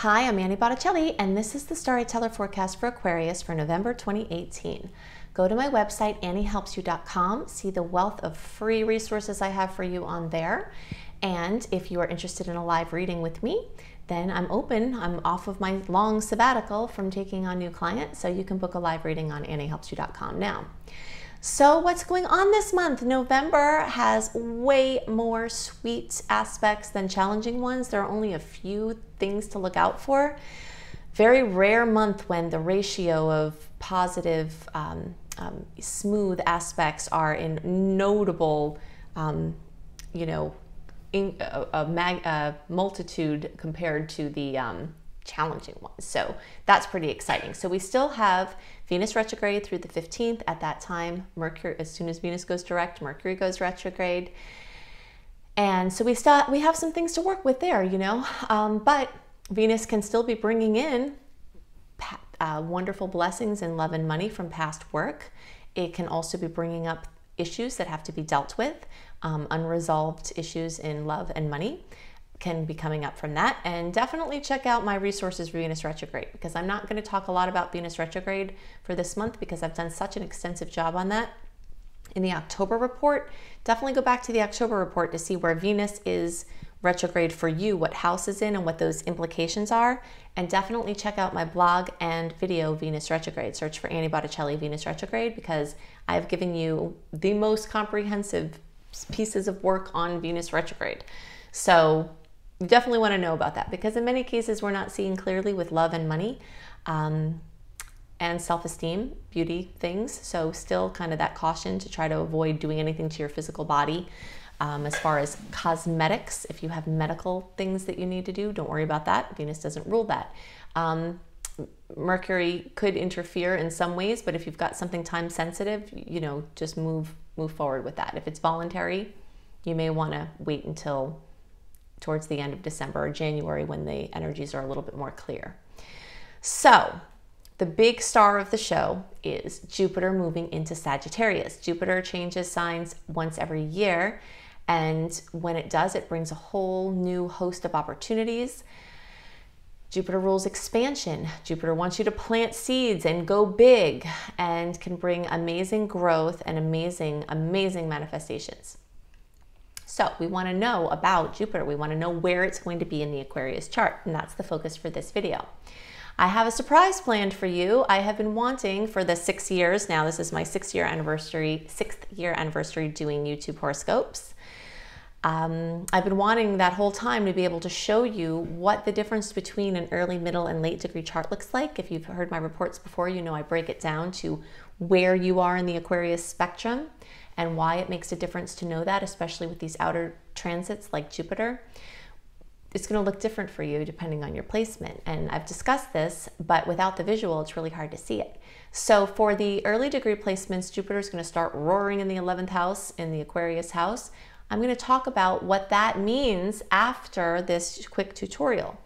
Hi, I'm Annie Botticelli, and this is the Storyteller Forecast for Aquarius for November 2018. Go to my website, anniehelpsyou.com, see the wealth of free resources I have for you on there. And if you are interested in a live reading with me, then I'm open. I'm off of my long sabbatical from taking on new clients, so you can book a live reading on anniehelpsyou.com now. So what's going on this month? November has way more sweet aspects than challenging ones. There are only a few things to look out for. Very rare month when the ratio of positive, smooth aspects are in notable, a multitude compared to the challenging ones. So that's pretty exciting. So we still have Venus retrograde through the 15th. At that time, Mercury, as soon as Venus goes direct, Mercury goes retrograde. And so we have some things to work with there, but Venus can still be bringing in wonderful blessings in love and money from past work. It can also be bringing up issues that have to be dealt with. Unresolved issues in love and money can be coming up from that. And definitely check out my resources for Venus retrograde, because I'm not going to talk a lot about Venus retrograde for this month because I've done such an extensive job on that in the October report. Definitely go back to the October report to see where Venus is retrograde for you, what house is in and what those implications are. And definitely check out my blog and video Venus retrograde. Search for Annie Botticelli Venus retrograde, because I've given you the most comprehensive pieces of work on Venus retrograde. So you definitely want to know about that, because in many cases we're not seeing clearly with love and money and self-esteem, beauty things. So still kind of that caution to try to avoid doing anything to your physical body. As far as cosmetics, if you have medical things that you need to do, don't worry about that. Venus doesn't rule that. Mercury could interfere in some ways, but if you've got something time sensitive, just move forward with that. If it's voluntary, you may want to wait until towards the end of December or January when the energies are a little bit more clear. So the big star of the show is Jupiter moving into Sagittarius. Jupiter changes signs once every year, and when it does, it brings a whole new host of opportunities. Jupiter rules expansion. Jupiter wants you to plant seeds and go big, and can bring amazing growth and amazing manifestations. So we want to know about Jupiter. We want to know where it's going to be in the Aquarius chart, and that's the focus for this video. I have a surprise planned for you. I have been wanting for the 6 years now. This is my 6th-year anniversary doing YouTube horoscopes. I've been wanting that whole time to be able to show you what the difference between an early, middle, and late degree chart looks like. If you've heard my reports before, you know I break it down to where you are in the Aquarius spectrum and why it makes a difference to know that, especially with these outer transits like Jupiter. It's going to look different for you depending on your placement. And I've discussed this, but without the visual, it's really hard to see it. So for the early degree placements, Jupiter is going to start roaring in the 11th house, in the Aquarius house. I'm going to talk about what that means after this quick tutorial.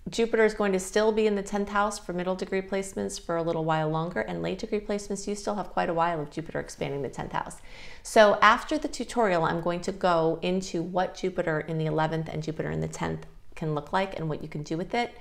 Jupiter is going to still be in the 10th house for middle degree placements for a little while longer, and late degree placements, you still have quite a while of Jupiter expanding the 10th house. So after the tutorial, I'm going to go into what Jupiter in the 11th and Jupiter in the 10th can look like and what you can do with it.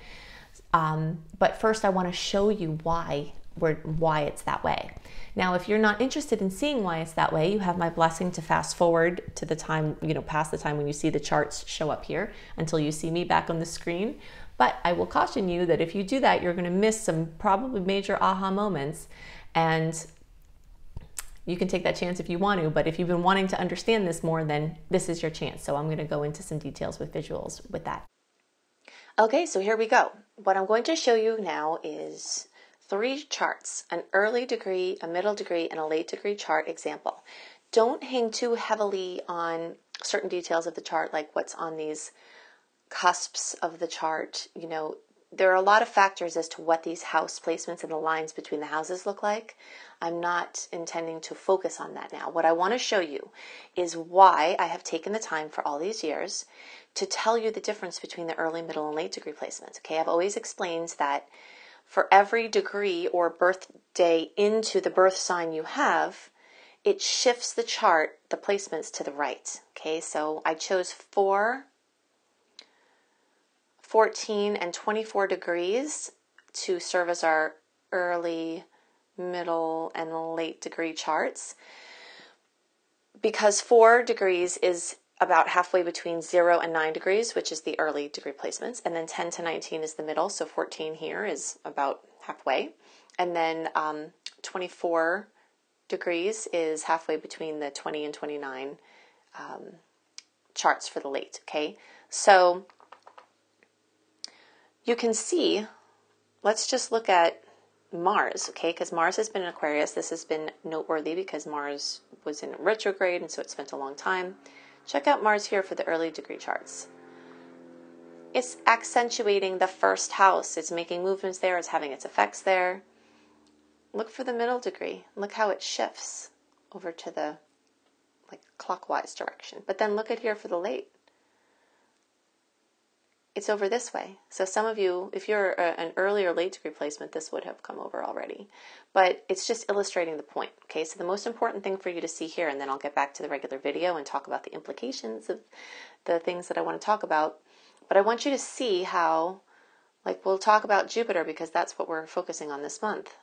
But first, I want to show you why it's that way. Now, if you're not interested in seeing why it's that way, you have my blessing to fast forward to the time, past the time when you see the charts show up here until you see me back on the screen. But I will caution you that if you do that, you're going to miss some probably major aha moments, and you can take that chance if you want to, but if you've been wanting to understand this more, then this is your chance. So I'm going to go into some details with visuals with that. Okay, so here we go. What I'm going to show you now is 3 charts, an early degree, a middle degree, and a late degree chart example. Don't hang too heavily on certain details of the chart, like what's on these cusps of the chart. There are a lot of factors as to what these house placements and the lines between the houses look like. I'm not intending to focus on that now. What I want to show you is why I have taken the time for all these years to tell you the difference between the early, middle, and late degree placements. Okay, I've always explained that for every degree or birthday into the birth sign you have, it shifts the chart, the placements to the right. Okay, so I chose four 14 and 24 degrees to serve as our early, middle, and late degree charts. Because 4 degrees is about halfway between 0 and 9 degrees, which is the early degree placements, and then 10 to 19 is the middle, so 14 here is about halfway, and then 24 degrees is halfway between the 20 and 29 charts for the late, okay? So you can see, let's just look at Mars, okay? Because Mars has been in Aquarius. This has been noteworthy because Mars was in retrograde, and so it spent a long time. Check out Mars here for the early degree charts. It's accentuating the first house. It's making movements there. It's having its effects there. Look for the middle degree. Look how it shifts over to the clockwise direction. But then look at here for the late. It's over this way. So some of you, if you're an early or late degree placement, this would have come over already. But it's just illustrating the point. Okay, so the most important thing for you to see here, and then I'll get back to the regular video and talk about the implications of the things that I want to talk about. But I want you to see how, we'll talk about Jupiter because that's what we're focusing on this month.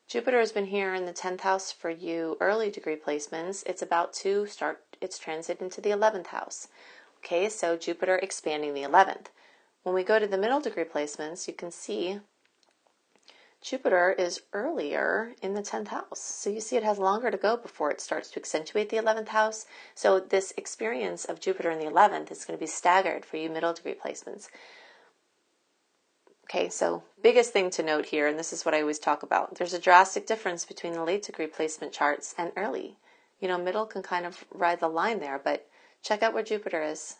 Jupiter has been here in the 10th house for you early degree placements. It's about to start its transit into the 11th house. Okay, so Jupiter expanding the 11th. When we go to the middle degree placements, you can see Jupiter is earlier in the 10th house. So you see it has longer to go before it starts to accentuate the 11th house. So this experience of Jupiter in the 11th is going to be staggered for you middle degree placements. Okay, so biggest thing to note here, and this is what I always talk about, there's a drastic difference between the late degree placement charts and early. You know, middle can kind of ride the line there, but check out where Jupiter is.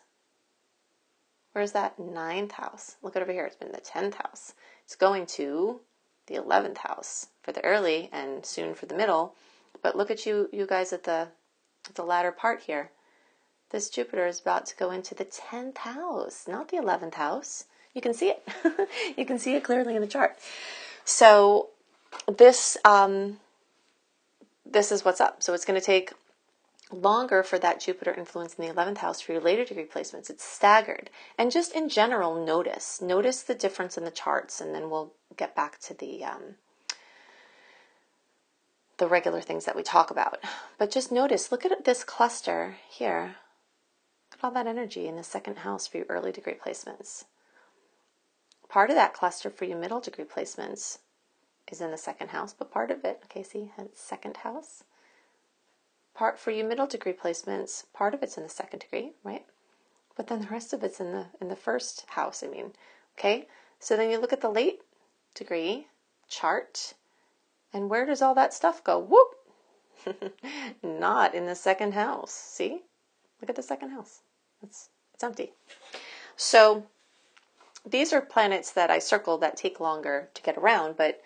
Where's that? 9th house. Look at over here. It's been the 10th house. It's going to the 11th house for the early and soon for the middle. But look at you guys at the latter part here. This Jupiter is about to go into the 10th house, not the 11th house. You can see it. You can see it clearly in the chart. So this is what's up. So it's going to take longer for that Jupiter influence in the 11th house for your later degree placements. It's staggered. And just in general, notice the difference in the charts, and then we'll get back to the regular things that we talk about. But just notice, look at this cluster here. Look at all that energy in the 2nd house for your early degree placements. Part of that cluster for your middle degree placements is in the 2nd house, but part of it, okay, see, it's 2nd house. Part for you middle degree placements, part of it's in the 2nd degree, right? But then the rest of it's in the 1st house, okay? So then you look at the late degree chart, and where does all that stuff go? Whoop! Not in the 2nd house. See? Look at the 2nd house. It's empty. So these are planets that I circled that take longer to get around, but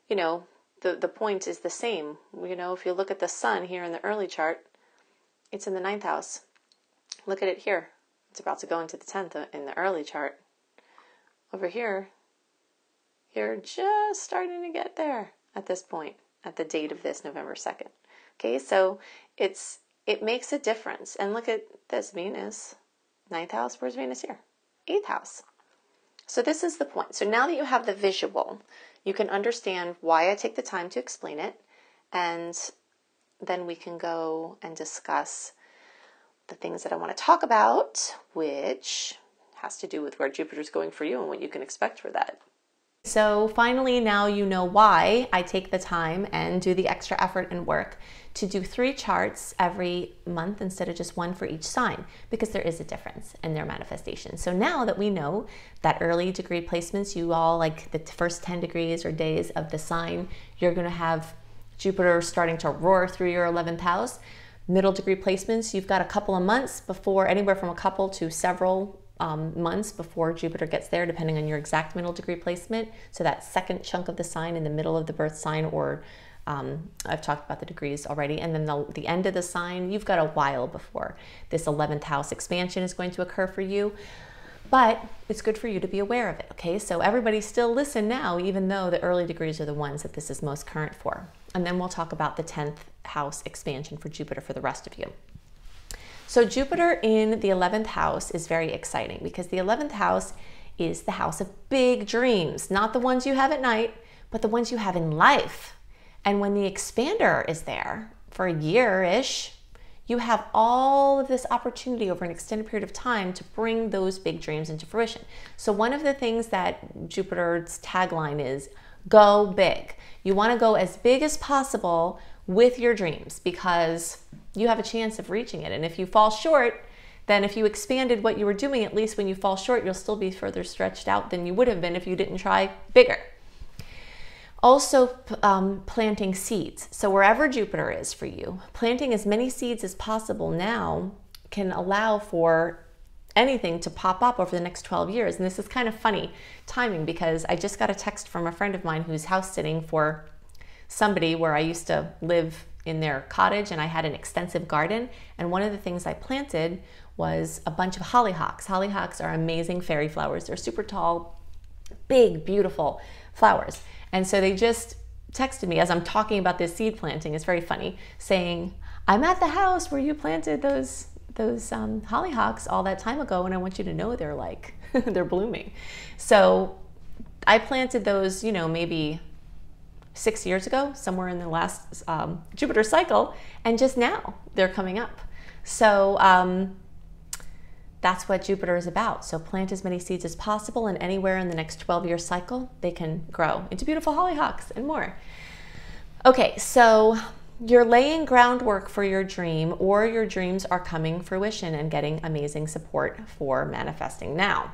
you know, the point is the same. You know, if you look at the sun here in the early chart, it's in the 9th house. Look at it here. It's about to go into the 10th in the early chart. Over here, you're just starting to get there at this point, at the date of this, November 2nd. Okay, so it makes a difference. And look at this, Venus, 9th house. Where's Venus here? 8th house. So this is the point. So now that you have the visual, you can understand why I take the time to explain it, and then we can go and discuss the things that I want to talk about, which has to do with where Jupiter's going for you and what you can expect for that. So finally, now you know why I take the time and do the extra effort and work to do 3 charts every month instead of just 1 for each sign, because there is a difference in their manifestation. So now that we know that early degree placements, you all like the first 10 degrees or days of the sign, you're going to have Jupiter starting to roar through your 11th house. Middle degree placements, you've got a couple of months before, anywhere from a couple to several months before Jupiter gets there, depending on your exact middle degree placement. So that second chunk of the sign in the middle of the birth sign, or I've talked about the degrees already, and then the end of the sign, you've got a while before this 11th house expansion is going to occur for you. But it's good for you to be aware of it, okay? So everybody still listen now, even though the early degrees are the ones that this is most current for. And then we'll talk about the 10th house expansion for Jupiter for the rest of you. So Jupiter in the 11th house is very exciting because the 11th house is the house of big dreams, not the ones you have at night, but the ones you have in life. And when the expander is there for a year-ish, you have all of this opportunity over an extended period of time to bring those big dreams into fruition. So one of the things that Jupiter's tagline is, go big. You want to go as big as possible with your dreams because you have a chance of reaching it. And if you fall short, then if you expanded what you were doing, at least when you fall short, you'll still be further stretched out than you would have been if you didn't try bigger. Also, planting seeds. So wherever Jupiter is for you, planting as many seeds as possible now can allow for anything to pop up over the next 12 years. And this is kind of funny timing because I just got a text from a friend of mine who's house sitting for somebody where I used to live in their cottage, and I had an extensive garden. And one of the things I planted was a bunch of hollyhocks. Hollyhocks are amazing fairy flowers. They're super tall, big, beautiful flowers. And so they just texted me as I'm talking about this seed planting. It's very funny, saying, I'm at the house where you planted those hollyhocks all that time ago, and I want you to know they're like, they're blooming. So I planted those, you know, maybe 6 years ago, somewhere in the last Jupiter cycle, and just now they're coming up. So that's what Jupiter is about. So plant as many seeds as possible, and anywhere in the next 12-year cycle, they can grow into beautiful hollyhocks and more. Okay, so you're laying groundwork for your dream, or your dreams are coming fruition and getting amazing support for manifesting now.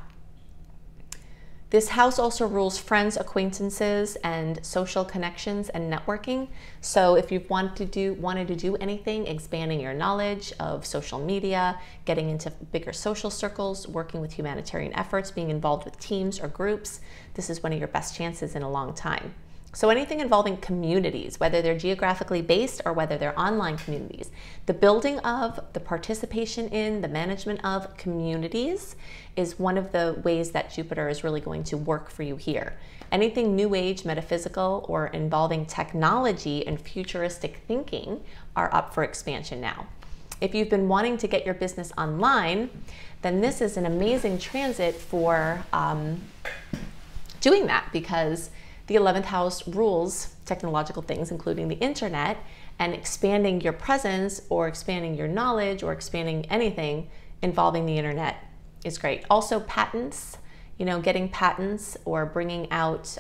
This house also rules friends, acquaintances, and social connections and networking. So if you've wanted to do anything, expanding your knowledge of social media, getting into bigger social circles, working with humanitarian efforts, being involved with teams or groups, this is one of your best chances in a long time. So anything involving communities, whether they're geographically based or whether they're online communities, the building of, the participation in, the management of communities is one of the ways that Jupiter is really going to work for you here. Anything new age, metaphysical, or involving technology and futuristic thinking are up for expansion now. If you've been wanting to get your business online, then this is an amazing transit for doing that, because the 11th house rules technological things, including the internet, and expanding your presence or expanding your knowledge or expanding anything involving the internet is great. Also patents, you know, getting patents or bringing out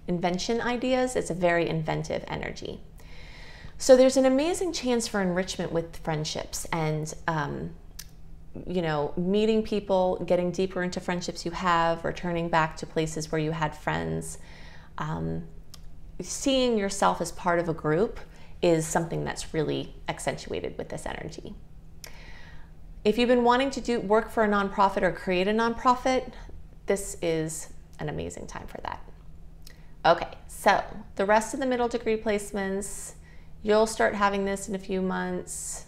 invention ideas, it's a very inventive energy. So there's an amazing chance for enrichment with friendships and you know, meeting people, getting deeper into friendships you have, returning back to places where you had friends. Seeing yourself as part of a group is something that's really accentuated with this energy. If you've been wanting to work for a nonprofit or create a nonprofit, this is an amazing time for that. Okay, so the rest of the middle degree placements, you'll start having this in a few months.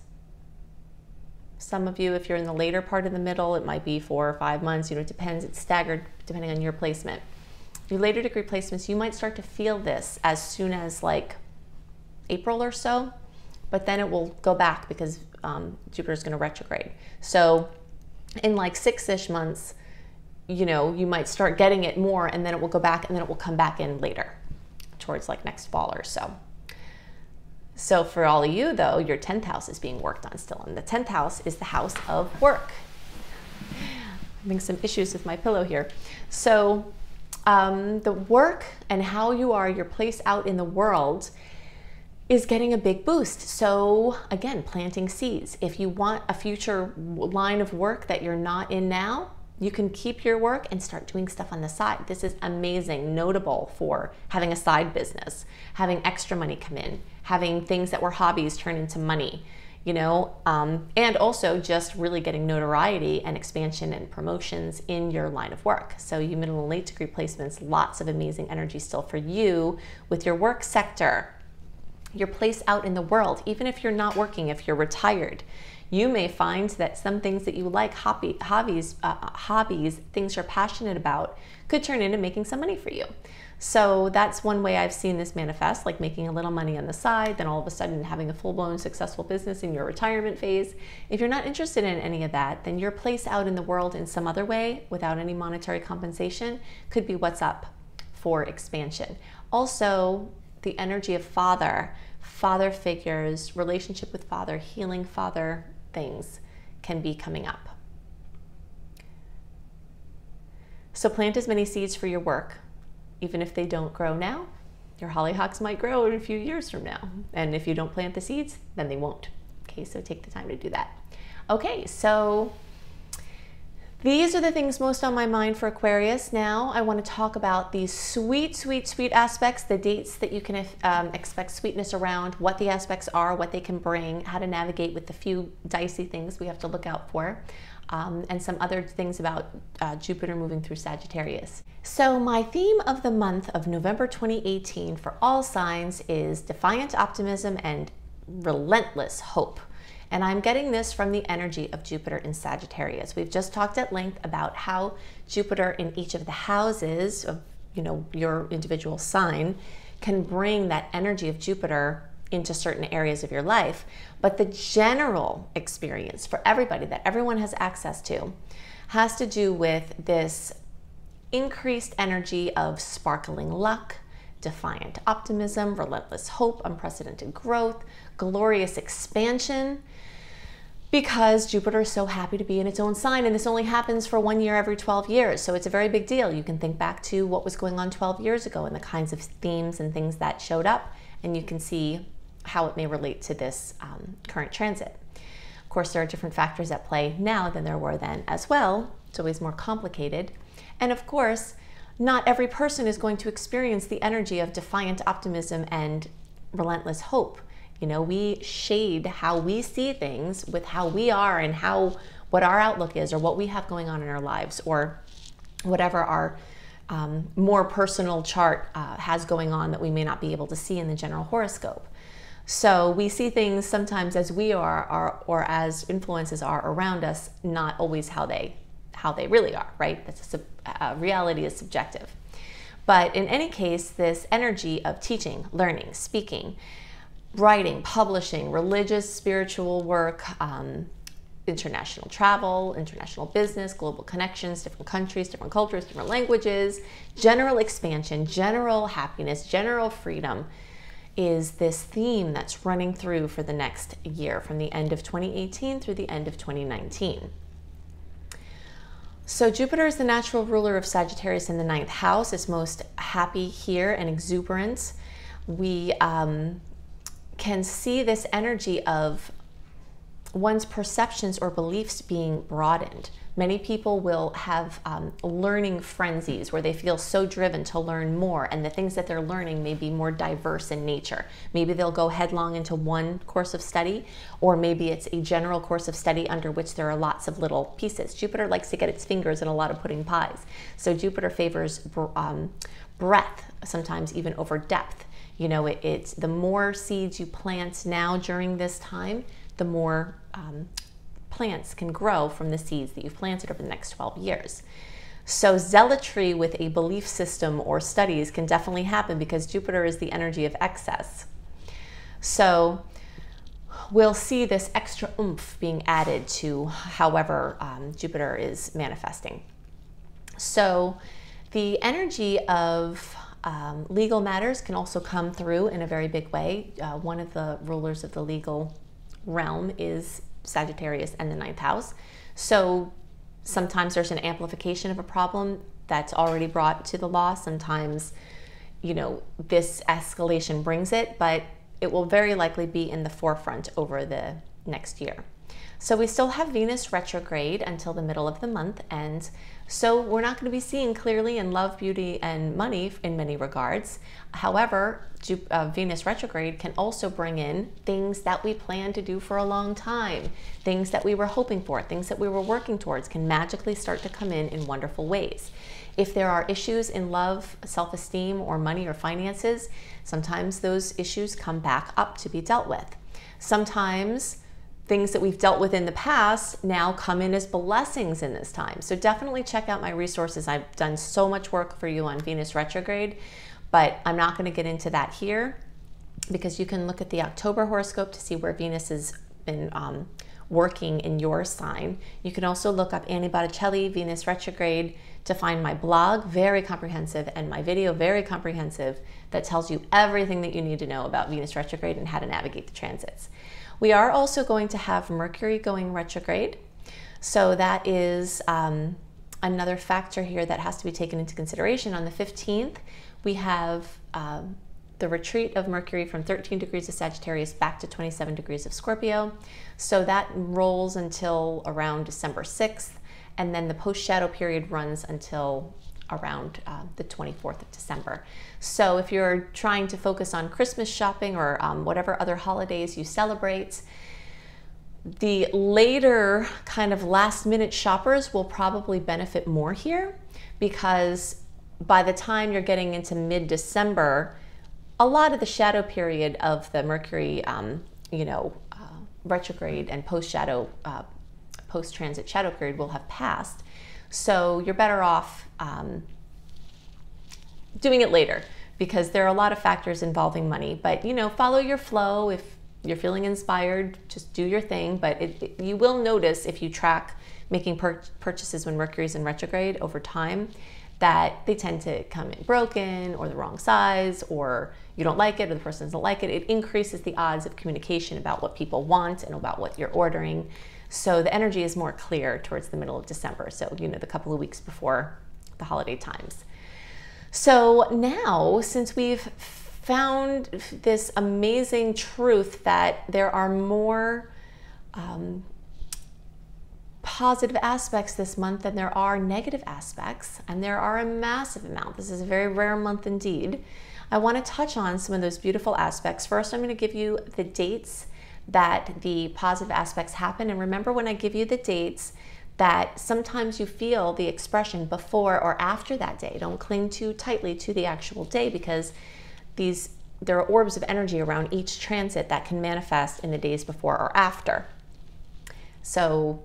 Some of you, if you're in the later part of the middle, it might be 4 or 5 months. You know, it depends. It's staggered depending on your placement. Your later degree placements, you might start to feel this as soon as like April or so, but then it will go back because Jupiter is going to retrograde. So in like 6-ish months, you know, you might start getting it more, and then it will go back, and then it will come back in later towards like next fall or so. So for all of you, though, your 10th house is being worked on still, and the 10th house is the house of work. I'm having some issues with my pillow here. So the work and how you are, your place out in the world, is getting a big boost. So again, planting seeds. If you want a future line of work that you're not in now, you can keep your work and start doing stuff on the side. This is amazing, notable for having a side business, having extra money come in, having things that were hobbies turn into money, you know, and also just really getting notoriety and expansion and promotions in your line of work. So you middle and late degree placements, lots of amazing energy still for you with your work sector, your place out in the world. Even if you're not working, if you're retired, You may find that some things that you like, hobbies, things you're passionate about, could turn into making some money for you. So that's one way I've seen this manifest, like making a little money on the side, then all of a sudden having a full-blown successful business in your retirement phase. If you're not interested in any of that, then your place out in the world in some other way without any monetary compensation could be what's up for expansion. Also, the energy of father figures, relationship with father, healing father things can be coming up. So plant as many seeds for your work. Even if they don't grow now, your hollyhocks might grow in a few years from now. And if you don't plant the seeds, then they won't. Okay, so take the time to do that. Okay, so these are the things most on my mind for Aquarius. Now I want to talk about these sweet, sweet, sweet aspects, the dates that you can expect sweetness around, what the aspects are, what they can bring, how to navigate with the few dicey things we have to look out for. And some other things about Jupiter moving through Sagittarius. So my theme of the month of November 2018 for all signs is defiant optimism and relentless hope. And I'm getting this from the energy of Jupiter in Sagittarius. We've just talked at length about how Jupiter in each of the houses of, your individual sign can bring that energy of Jupiter into certain areas of your life. But the general experience for everybody that everyone has access to has to do with this increased energy of sparkling luck, defiant optimism, relentless hope, unprecedented growth, glorious expansion, because Jupiter is so happy to be in its own sign, and this only happens for 1 year every 12 years. So it's a very big deal. You can think back to what was going on 12 years ago and the kinds of themes and things that showed up, and you can see how it may relate to this current transit. Of course, there are different factors at play now than there were then as well. It's always more complicated. And of course, not every person is going to experience the energy of defiant optimism and relentless hope. We shade how we see things with how we are and what our outlook is, or what we have going on in our lives, or whatever our more personal chart has going on that we may not be able to see in the general horoscope. So we see things sometimes as we are, or as influences are around us, not always how they really are, right? That's reality is subjective. But in any case, this energy of teaching, learning, speaking, writing, publishing, religious, spiritual work, international travel, international business, global connections, different countries, different cultures, different languages, general expansion, general happiness, general freedom, is this theme that's running through for the next year, from the end of 2018 through the end of 2019. So Jupiter is the natural ruler of Sagittarius in the 9th house. It's most happy here and exuberance. We can see this energy of one's perceptions or beliefs being broadened. Many people will have learning frenzies where they feel so driven to learn more, and the things that they're learning may be more diverse in nature. Maybe they'll go headlong into one course of study, or maybe it's a general course of study under which there are lots of little pieces. Jupiter likes to get its fingers in a lot of pudding pies. So Jupiter favors breadth, sometimes even over depth. It's the more seeds you plant now during this time, the more plants can grow from the seeds that you've planted over the next 12 years. So zealotry with a belief system or studies can definitely happen because Jupiter is the energy of excess. So we'll see this extra oomph being added to however Jupiter is manifesting. So the energy of legal matters can also come through in a very big way. One of the rulers of the legal realm is Sagittarius and the 9th house. So sometimes there's an amplification of a problem that's already brought to the law. Sometimes, this escalation brings it, but it will very likely be in the forefront over the next year. So we still have Venus retrograde until the middle of the month, and so we're not going to be seeing clearly in love, beauty, and money in many regards. However, Venus retrograde can also bring in things that we planned to do for a long time, things that we were hoping for, things that we were working towards can magically start to come in wonderful ways. If there are issues in love, self-esteem, or money or finances, sometimes those issues come back up to be dealt with. Sometimes things that we've dealt with in the past now come in as blessings in this time. So definitely check out my resources. I've done so much work for you on Venus retrograde, but I'm not going to get into that here because you can look at the October horoscope to see where Venus has been working in your sign. You can also look up Annie Botticelli, Venus retrograde, to find my blog, very comprehensive, and my video, very comprehensive, that tells you everything that you need to know about Venus retrograde and how to navigate the transits. We are also going to have Mercury going retrograde. So that is another factor here that has to be taken into consideration. On the 15th, we have the retreat of Mercury from 13 degrees of Sagittarius back to 27 degrees of Scorpio. So that rolls until around December 6th. And then the post-shadow period runs until around the 24th of December. So if you're trying to focus on Christmas shopping or whatever other holidays you celebrate, the later kind of last minute shoppers will probably benefit more here, because by the time you're getting into mid-December, a lot of the shadow period of the Mercury, retrograde and post-shadow, post-transit shadow period will have passed. So you're better off doing it later, because there are a lot of factors involving money. But follow your flow. If you're feeling inspired, just do your thing. But you will notice, if you track making purchases when Mercury's in retrograde over time, that they tend to come in broken or the wrong size, or you don't like it or the person doesn't like it. It increases the odds of communication about what people want and about what you're ordering. So the energy is more clear towards the middle of December. So, the couple of weeks before the holiday times. So now, since we've found this amazing truth that there are more positive aspects this month than there are negative aspects, and there are a massive amount. This is a very rare month indeed. I want to touch on some of those beautiful aspects. First, I'm going to give you the dates that the positive aspects happen. And remember, when I give you the dates, that sometimes you feel the expression before or after that day. Don't cling too tightly to the actual day, because there are orbs of energy around each transit that can manifest in the days before or after. So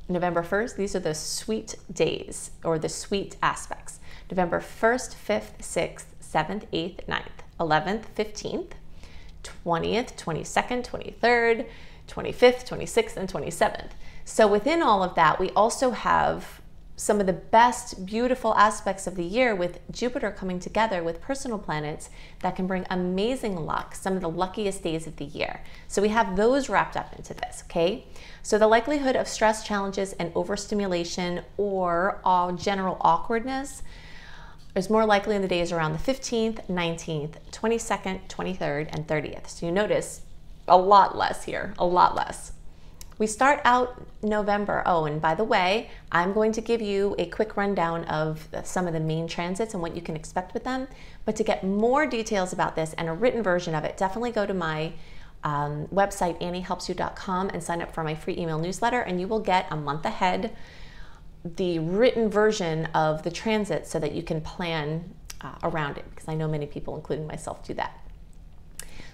November 1st, these are the sweet days, or the sweet aspects. November 1st, 5th, 6th, 7th, 8th, 9th, 11th, 15th, 20th, 22nd, 23rd, 25th, 26th, and 27th. So within all of that, we also have some of the best, beautiful aspects of the year, with Jupiter coming together with personal planets that can bring amazing luck, some of the luckiest days of the year. So we have those wrapped up into this, okay? So the likelihood of stress, challenges, and overstimulation, or general awkwardness, is more likely in the days around the 15th, 19th, 22nd, 23rd, and 30th. So you notice a lot less here, a lot less. We start out November. Oh, and by the way, I'm going to give you a quick rundown of some of the main transits and what you can expect with them. But to get more details about this and a written version of it, definitely go to my website, anniehelpsyou.com, and sign up for my free email newsletter, and you will get a month ahead the written version of the transit so that you can plan around it, because I know many people, including myself, do that.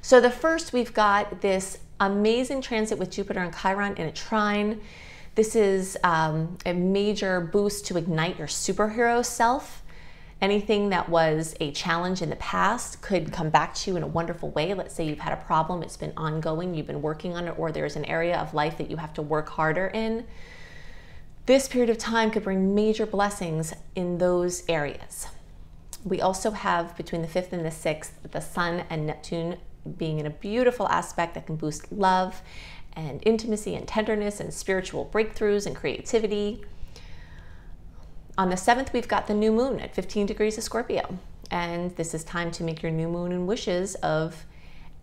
So the first, we've got this amazing transit with Jupiter and Chiron in a trine. This is a major boost to ignite your superhero self. Anything that was a challenge in the past could come back to you in a wonderful way. Let's say you've had a problem, it's been ongoing, you've been working on it, or there's an area of life that you have to work harder in. This period of time could bring major blessings in those areas. We also have, between the 5th and the 6th, the Sun and Neptune being in a beautiful aspect that can boost love and intimacy and tenderness and spiritual breakthroughs and creativity. On the 7th, we've got the new moon at 15 degrees of Scorpio. And this is time to make your new moon and wishes of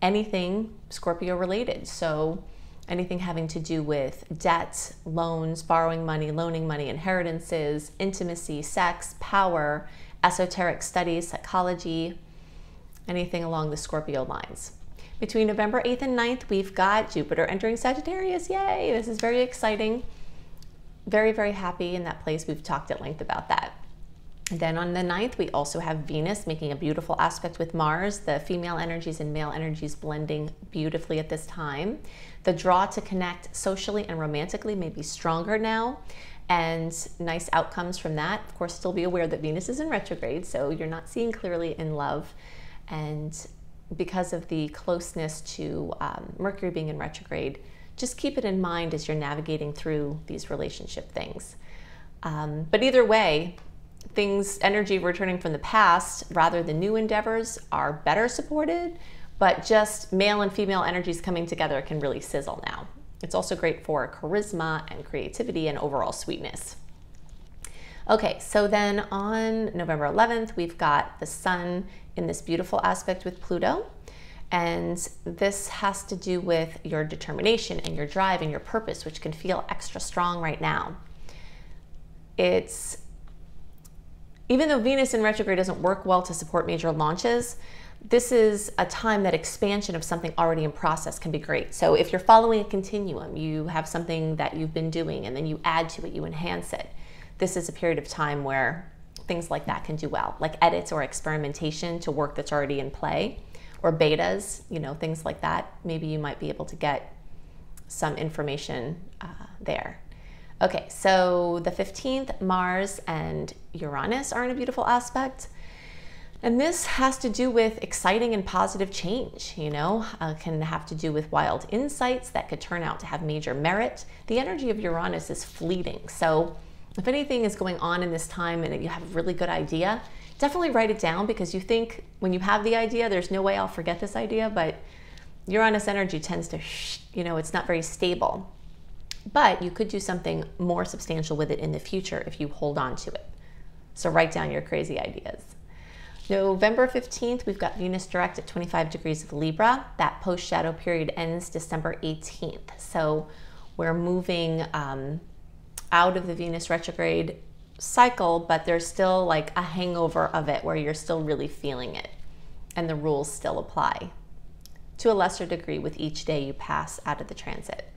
anything Scorpio related. So anything having to do with debt, loans, borrowing money, loaning money, inheritances, intimacy, sex, power, esoteric studies, psychology, anything along the Scorpio lines. Between November 8th and 9th, we've got Jupiter entering Sagittarius. Yay! This is very exciting. Very, very happy in that place. We've talked at length about that. Then on the 9th, we also have Venus making a beautiful aspect with Mars, the female energies and male energies blending beautifully at this time. The draw to connect socially and romantically may be stronger now, and nice outcomes from that. Of course, still be aware that Venus is in retrograde, so you're not seeing clearly in love. And because of the closeness to Mercury being in retrograde, just keep it in mind as you're navigating through these relationship things. But either way, energy returning from the past rather than new endeavors are better supported, but just male and female energies coming together can really sizzle now. It's also great for charisma and creativity and overall sweetness. Okay, so then on November 11th, we've got the Sun in this beautiful aspect with Pluto. And this has to do with your determination and your drive and your purpose, which can feel extra strong right now. Even though Venus in retrograde doesn't work well to support major launches, this is a time that expansion of something already in process can be great. So if you're following a continuum, you have something that you've been doing and then you add to it, you enhance it. This is a period of time where things like that can do well, like edits or experimentation to work that's already in play, or betas, things like that. Maybe you might be able to get some information there. Okay, so the 15th, Mars and Uranus are in a beautiful aspect. And this has to do with exciting and positive change, can have to do with wild insights that could turn out to have major merit. The energy of Uranus is fleeting. So if anything is going on in this time and you have a really good idea, definitely write it down, because you think when you have the idea, there's no way I'll forget this idea, but Uranus energy tends to, it's not very stable. But you could do something more substantial with it in the future if you hold on to it. So write down your crazy ideas. November 15th, we've got Venus direct at 25 degrees of Libra. That post-shadow period ends December 18th. So we're moving out of the Venus retrograde cycle, but there's still like a hangover of it where you're still really feeling it. And the rules still apply to a lesser degree with each day you pass out of the transit.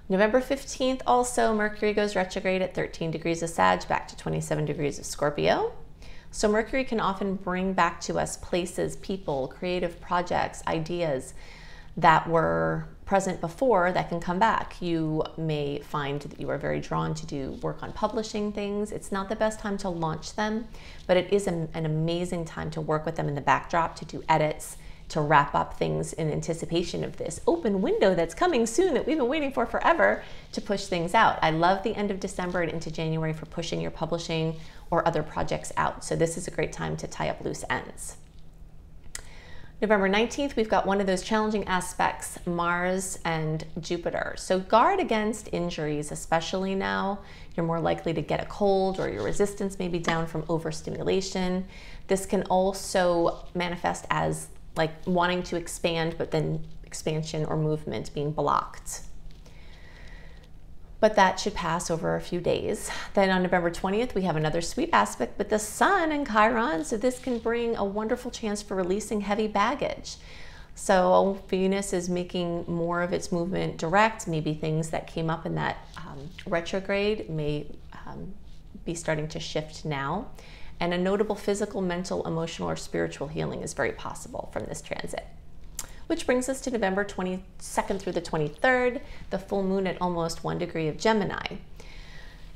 November 15th also, Mercury goes retrograde at 13 degrees of Sag, back to 27 degrees of Scorpio. So Mercury can often bring back to us places, people, creative projects, ideas that were present before that can come back. You may find that you are very drawn to do work on publishing things. It's not the best time to launch them, but it is an amazing time to work with them in the backdrop, to do edits, to wrap up things in anticipation of this open window that's coming soon that we've been waiting for forever to push things out. I love the end of December and into January for pushing your publishing or other projects out. So this is a great time to tie up loose ends. November 19th, we've got one of those challenging aspects, Mars and Jupiter. So guard against injuries, especially now. You're more likely to get a cold, or your resistance may be down from overstimulation. This can also manifest as like wanting to expand, but then expansion or movement being blocked. But that should pass over a few days. Then on November 20th, we have another sweet aspect with the Sun and Chiron. So this can bring a wonderful chance for releasing heavy baggage. So Venus is making more of its movement direct. Maybe things that came up in that retrograde may be starting to shift now. And a notable physical, mental, emotional, or spiritual healing is very possible from this transit. Which brings us to November 22nd through the 23rd, the full moon at almost 1 degree of Gemini.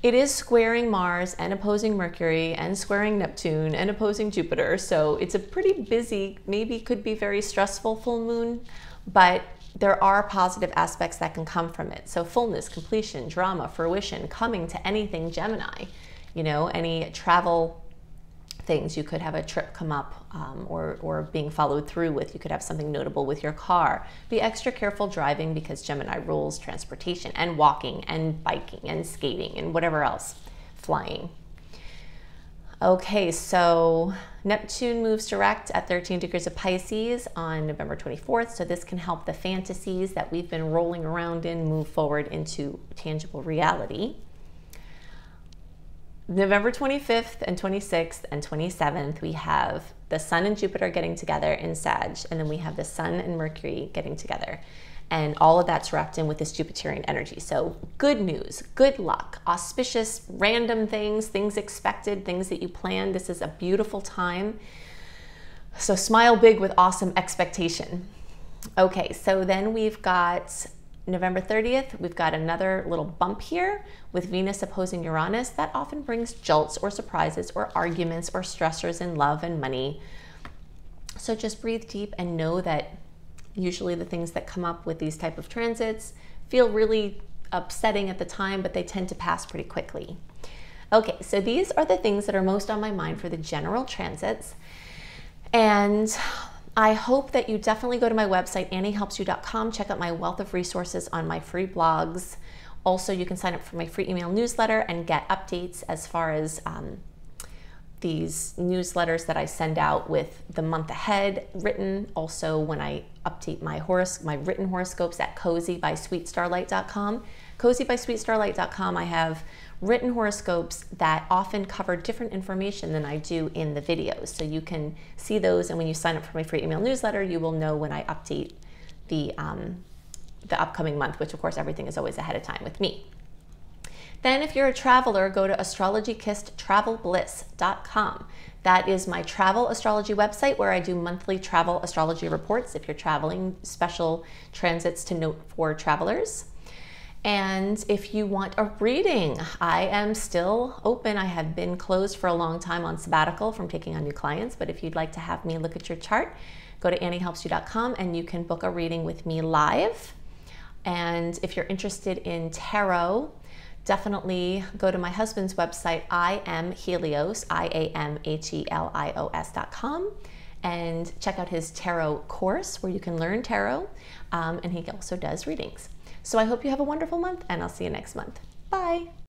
It is squaring Mars and opposing Mercury and squaring Neptune and opposing Jupiter. So it's a pretty busy, maybe could be very stressful full moon, but there are positive aspects that can come from it. So fullness, completion, drama, fruition, coming to anything Gemini. Any travel things. You could have a trip come up or being followed through with. You could have something notable with your car. Be extra careful driving, because Gemini rules transportation and walking and biking and skating and whatever else, flying. Okay, so Neptune moves direct at 13 degrees of Pisces on November 24th. So this can help the fantasies that we've been rolling around in move forward into tangible reality. November 25th and 26th and 27th, we have the Sun and Jupiter getting together in Sag, and then we have the Sun and Mercury getting together. And all of that's wrapped in with this Jupiterian energy. So good news, good luck, auspicious, random things, things expected, things that you planned. This is a beautiful time. So smile big with awesome expectation. Okay, so then we've got November 30th, we've got another little bump here with Venus opposing Uranus. That often brings jolts or surprises or arguments or stressors in love and money. So just breathe deep and know that usually the things that come up with these type of transits feel really upsetting at the time, but they tend to pass pretty quickly. Okay, so these are the things that are most on my mind for the general transits. And I hope that you definitely go to my website, anniehelpsyou.com, check out my wealth of resources on my free blogs. Also, you can sign up for my free email newsletter and get updates as far as these newsletters that I send out with the month ahead written. Also, when I update my written horoscopes at cozybysweetstarlight.com. Cozybysweetstarlight.com, I have written horoscopes that often cover different information than I do in the videos. So you can see those, and when you sign up for my free email newsletter, you will know when I update the upcoming month, which of course everything is always ahead of time with me. Then if you're a traveler, go to astrologykissedtravelbliss.com. That is my travel astrology website where I do monthly travel astrology reports if you're traveling, special transits to note for travelers. And if you want a reading, I am still open. I have been closed for a long time on sabbatical from taking on new clients, but if you'd like to have me look at your chart, go to anniehelpsyou.com and you can book a reading with me live. And if you're interested in tarot, definitely go to my husband's website, IamHelios, IamHelios.com, and check out his tarot course where you can learn tarot, and he also does readings. So I hope you have a wonderful month, and I'll see you next month. Bye.